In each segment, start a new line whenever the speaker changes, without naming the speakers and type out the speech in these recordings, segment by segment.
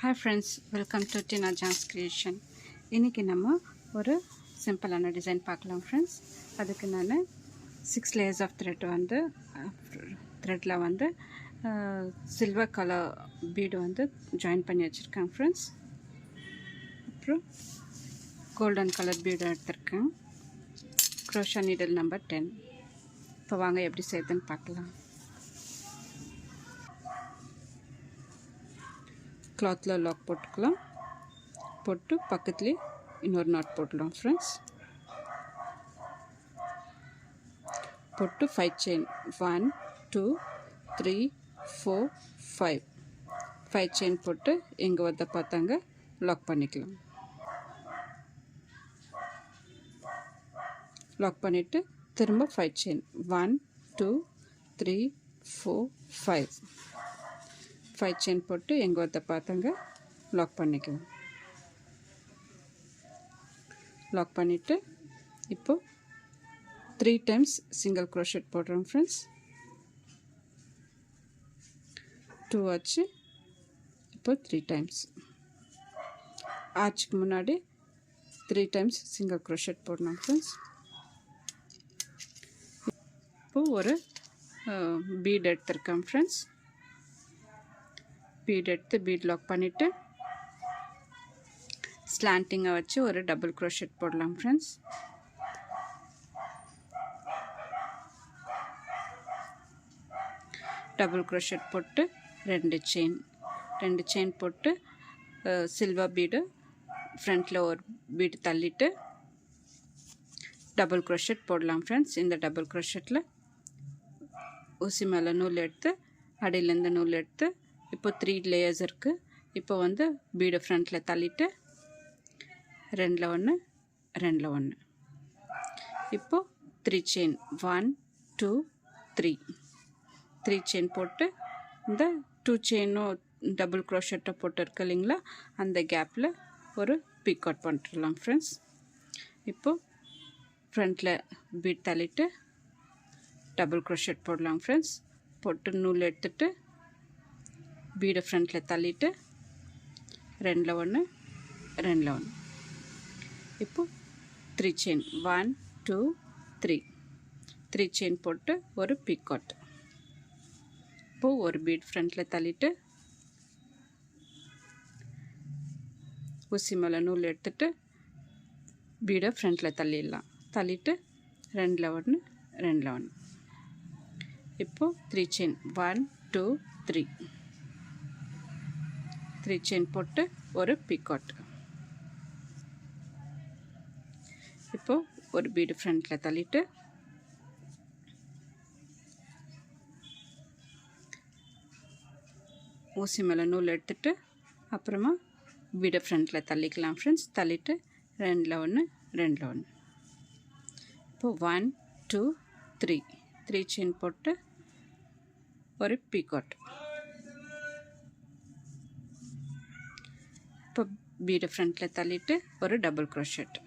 Hi friends, welcome to Tina John's creation. இன்றைக்கி நம்ம ஒரு சிம்பிளான டிசைன் பார்க்கலாம் ஃப்ரெண்ட்ஸ். அதுக்கு நான் 6 லேயர்ஸ் ஆஃப் த்ரெட்டில் வந்து சில்வர் கலர் பீடு வந்து ஜாயின் பண்ணி வச்சுருக்கேன் ஃப்ரெண்ட்ஸ். அப்புறம் கோல்டன் கலர் பீடு எடுத்திருக்கேன். Crochet needle number 10. இப்போ வாங்க எப்படி செய்யுதுன்னு பார்க்கலாம். கிளாத்தில் லாக் போட்டுக்கலாம். போட்டு பக்கத்துலேயே இன்னொரு நாட் போட்டுடலாம் ஃப்ரெண்ட்ஸ். போட்டு 5 செயின் 1 2 3 4 5 செயின் போட்டு எங்கே வந்து பார்த்தாங்க லாக் பண்ணிக்கலாம். லாக் பண்ணிவிட்டு திரும்ப 5 செயின் 1 2 3 4 5 செயின் போட்டு எங்கே வந்து பார்த்தாங்க லாக் பண்ணிக்கலாம். லாக் பண்ணிவிட்டு இப்போது 3 டைம்ஸ் சிங்கிள் க்ரோஷெட் போடுறோம் ஃப்ரெண்ட்ஸ். 2 ஆச்சு. இப்போ 3 டைம்ஸ் ஆச்சுக்கு முன்னாடி 3 டைம்ஸ் சிங்கிள் க்ரோஷெட் போடணும் ஃப்ரெண்ட்ஸ். இப்போது ஒரு பீட் எடுத்திருக்கேன் ஃப்ரெண்ட்ஸ். பீட் எடுத்து பீட் லாக் பண்ணிவிட்டு ஸ்லாண்டிங்கை வச்சு ஒரு டபுள் க்ரோஷெட் போடலாம் ஃப்ரெண்ட்ஸ். டபுள் க்ரோஷெட் போட்டு 2 செயின் போட்டு சில்வர் பீடு ஃப்ரண்ட்டில் ஒரு பீடு தள்ளிட்டு டபுள் க்ரோஷெட் போடலாம் ஃப்ரெண்ட்ஸ். இந்த டபுள் க்ரோஷெட்டில் ஊசி மேலே நூல் எடுத்து அடியிலேருந்து நூல் எடுத்து இப்போ 3 லேயர்ஸ் இருக்குது. இப்போ வந்து பீடை ஃப்ரண்ட்டில் தள்ளிட்டு 2ல் 1 2ல் 1 இப்போது 3 செயின் 1 2 3 செயின் போட்டு இந்த 2 செயினும் டபுள் க்ரோஷெட்டை போட்டு இருக்கு இல்லைங்களா, அந்த கேப்பில் ஒரு பிக் அவுட் பண்ணிடலாம் ஃப்ரெண்ட்ஸ். இப்போது ஃப்ரண்ட்டில் பீட் தள்ளிட்டு டபுள் க்ரோஷெட் போடலாம் ஃப்ரெண்ட்ஸ். போட்டு நூல் எடுத்துட்டு பீடை ஃப்ரண்ட்டில் தள்ளிட்டு 2ல் 1 2ல் 1 இப்போது 3 செயின் 1 2 3 செயின் போட்டு ஒரு பிக் அவுட். இப்போது ஒரு பீட் ஃப்ரண்ட்டில் தள்ளிட்டு ஊசி மேலே நூல் எடுத்துட்டு பீடை ஃப்ரண்ட்டில் தள்ளிடலாம். தள்ளிட்டு 2ல் 1 2ல் 1 இப்போது 3 செயின் 1 2 3 செயின் போட்டு ஒரு பிக் அவுட். இப்போது ஒரு பீடு ஃப்ரண்ட்டில் தள்ளிட்டு ஊசி மேலே நூல் எடுத்துட்டு அப்புறமா பீடை ஃப்ரண்ட்டில் தள்ளிக்கலாம் ஃப்ரெண்ட்ஸ். தள்ளிட்டு 2ல் 1 2ல் 1 இப்போது 1 2 3 செயின் போட்டு ஒரு பிக் அவுட். இப்போ பீடை ஃப்ரண்ட்டில் தள்ளிட்டு ஒரு டபுள் க்ரோஷெட்.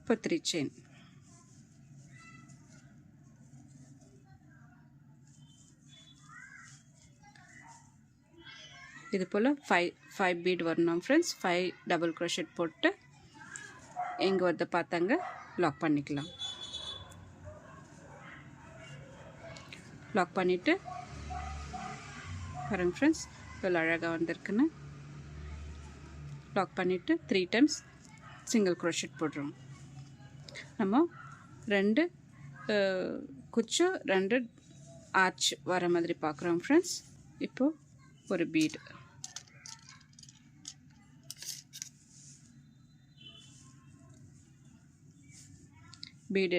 இப்போ 3 செயின். இது போல் 5 பீட் வரணும் ஃப்ரெண்ட்ஸ். 5 டபுள் க்ரோஷெட் போட்டு எங்கே வந்து பார்த்தாங்க லாக் பண்ணிக்கலாம். லாக் பண்ணிவிட்டு பாருங்க ஃப்ரெண்ட்ஸ் இவ்வளோ அழகாக வந்திருக்குன்னு. லாக் பண்ணிவிட்டு 3 டைம்ஸ் சிங்கிள் க்ரோஷெட் போடுறோம். நம்ம 2 குச்சு 2 ஆர்ச் வர மாதிரி பார்க்குறோம் ஃப்ரெண்ட்ஸ். இப்போது ஒரு பீடு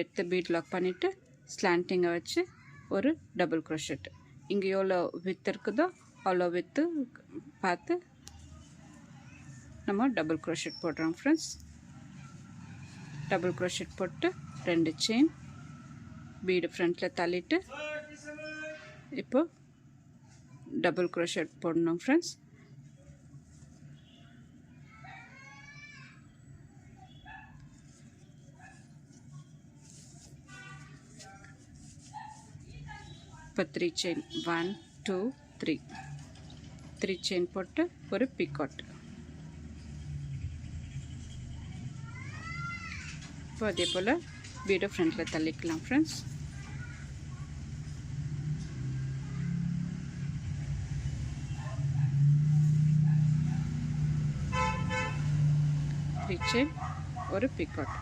எடுத்து பீட் லாக் பண்ணிவிட்டு ஸ்லாண்டிங்கை வச்சு ஒரு டபுள் க்ரோஷெட். இங்கே எவ்வளோ வித்து இருக்குதோ அவ்வளோ வித்து பார்த்து நம்ம டபுள் க்ரோஷெட் போடுறோம் ஃப்ரெண்ட்ஸ். டபுள் க்ரோஷெட் போட்டு 2 செயின் பீடு ஃப்ரண்ட்டில் தள்ளிட்டு இப்போ டபுள் க்ரோஷெட் போடணும் ஃப்ரெண்ட்ஸ். இப்போ 3 செயின் 1 2 3 செயின் போட்டு ஒரு பிகாட். இப்போ அதே போல் பீடை ஃப்ரண்ட்டில் தள்ளிக்கலாம் ஃப்ரெண்ட்ஸ். செயின் ஒரு பிகாட்.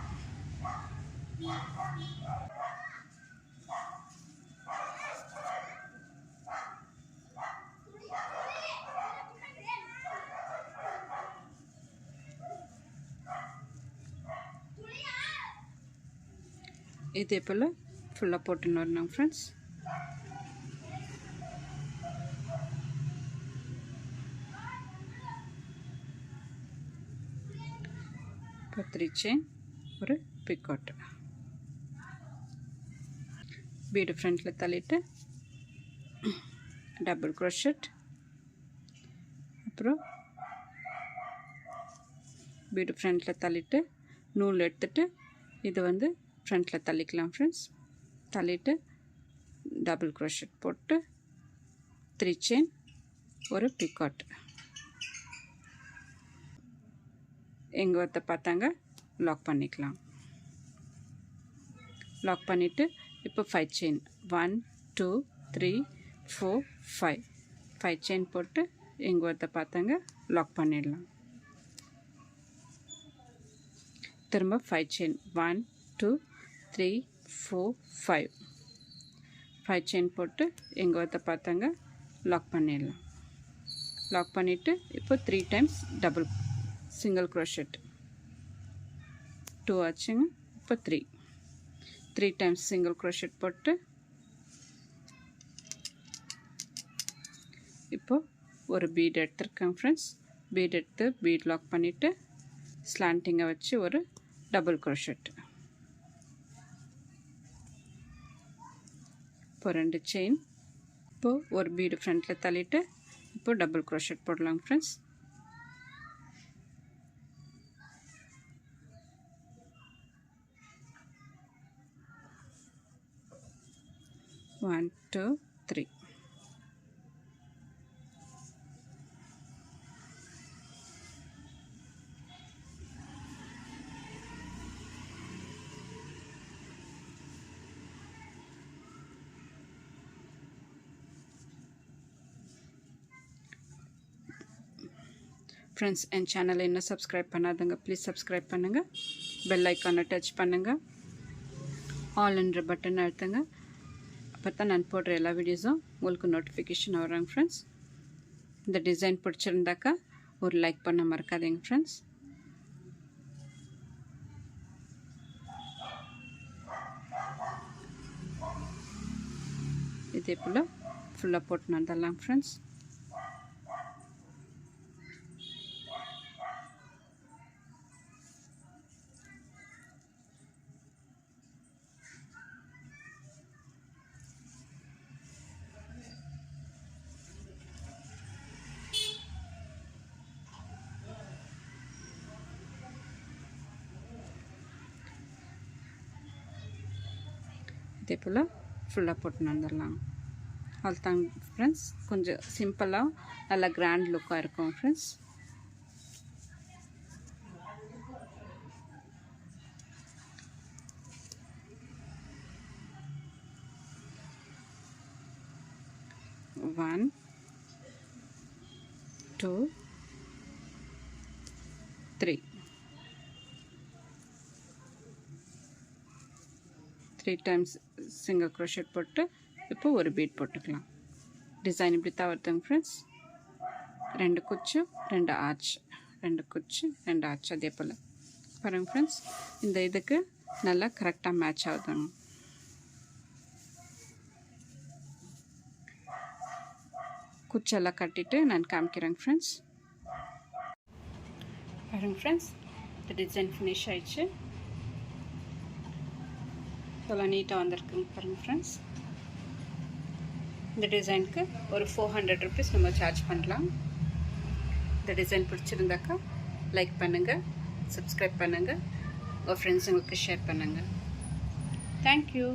இதே போல் ஃபுல்லாக போட்டுன்னு வரணும் ஃப்ரெண்ட்ஸ். இப்போ 3 செயின் ஒரு பிகாட். பீடு ஃப்ரண்ட்டில் தள்ளிட்டு டபுள் க்ரோஷெட், அப்புறம் பீடு ஃப்ரண்ட்டில் தள்ளிட்டு நூல் எடுத்துட்டு இது ஃப்ரண்ட்டில் தள்ளிக்கலாம் ஃப்ரெண்ட்ஸ். தள்ளிட்டு டபுள் க்ரோஷெட் போட்டு 3 செயின் ஒரு பிகாட். எங்கே ஒருத்த பார்த்தாங்க லாக் பண்ணிக்கலாம். லாக் பண்ணிவிட்டு இப்போ 5 செயின் 1 2 3 4 5 செயின் போட்டு எங்கே ஒருத்த பார்த்தாங்க லாக் பண்ணிடலாம். திரும்ப 5 செயின் 1 2 3 4 5 செயின் போட்டு எங்கே ஒருத்த பார்த்தாங்க லாக் பண்ணிடலாம். லாக் பண்ணிவிட்டு இப்போ 3 டைம்ஸ் டபுள் சிங்கிள் க்ரோஷெட் 2 ஆச்சுங்க. இப்போ 3 டைம்ஸ் சிங்கிள் க்ரோஷெட் போட்டு இப்போ ஒரு பீட் எடுத்துருக்கேன் ஃப்ரெண்ட்ஸ். பீட் எடுத்து பீட் லாக் பண்ணிவிட்டு ஸ்லாண்டிங்கை வச்சு ஒரு டபுள் க்ரோஷெட். இப்போ 2 செயின். இப்போது ஒரு பீடு ஃப்ரண்ட்டில் தள்ளிட்டு இப்போ டபுள் க்ரோஷெட் போடலாம் ஃப்ரெண்ட்ஸ். ஒன் 2 3. ஃப்ரெண்ட்ஸ், என் சேனலை இன்னும் சப்ஸ்கிரைப் பண்ணாதவங்க ப்ளீஸ் சப்ஸ்கிரைப் பண்ணுங்கள். பெல் ஐக்கானை டச் பண்ணுங்கள். ஆல்ன்ற பட்டன் அழுத்துங்க. அப்போ தான் நான் போடுற எல்லா வீடியோஸும் உங்களுக்கு நோட்டிஃபிகேஷன் வராங்க ஃப்ரெண்ட்ஸ். இந்த டிசைன் பிடிச்சிருந்தாக்கா ஒரு லைக் பண்ண மறக்காதீங்க ஃப்ரெண்ட்ஸ். இதே போல் ஃபுல்லாக போட்டு வந்துடலாம் ஃப்ரெண்ட்ஸ். இதே போல் ஃபுல்லாக போட்டு வந்துடலாம். அவ்வளோதான் ஃப்ரெண்ட்ஸ். கொஞ்சம் சிம்பிளாக நல்லா கிராண்ட் லுக்காக இருக்கும் friends. One, 2, 3. 3 times single crochet போட்டு இப்போ ஒரு பீட் போட்டுக்கலாம். டிசைன் இப்படி தான் வருதுங்க ஃப்ரெண்ட்ஸ். 2 குச்சி 2 ஆர்ச், 2 குச்சி 2 ஆர்ச். அதே போல் பாருங்கள் ஃப்ரெண்ட்ஸ். இந்த இதுக்கு நல்லா கரெக்டாக மேட்ச் ஆகுதுங்க. குச்செல்லாம் கட்டிட்டு நான் காமிக்கிறேங்க ஃப்ரெண்ட்ஸ். பாருங்கள் ஃப்ரெண்ட்ஸ், இந்த டிசைன் ஃபினிஷ் ஆயிடுச்சு. இதெல்லாம் நீட்டாக வந்திருக்குங்க பாருங்கள் ஃப்ரெண்ட்ஸ். இந்த டிசைனுக்கு ஒரு 400 ருபீஸ் நம்ம சார்ஜ் பண்ணலாம். இந்த டிசைன் பிடிச்சிருந்தாக்கா லைக் பண்ணுங்கள், சப்ஸ்கிரைப் பண்ணுங்கள், உங்கள் ஃப்ரெண்ட்ஸுங்களுக்கு ஷேர் பண்ணுங்கள். தேங்க்யூ.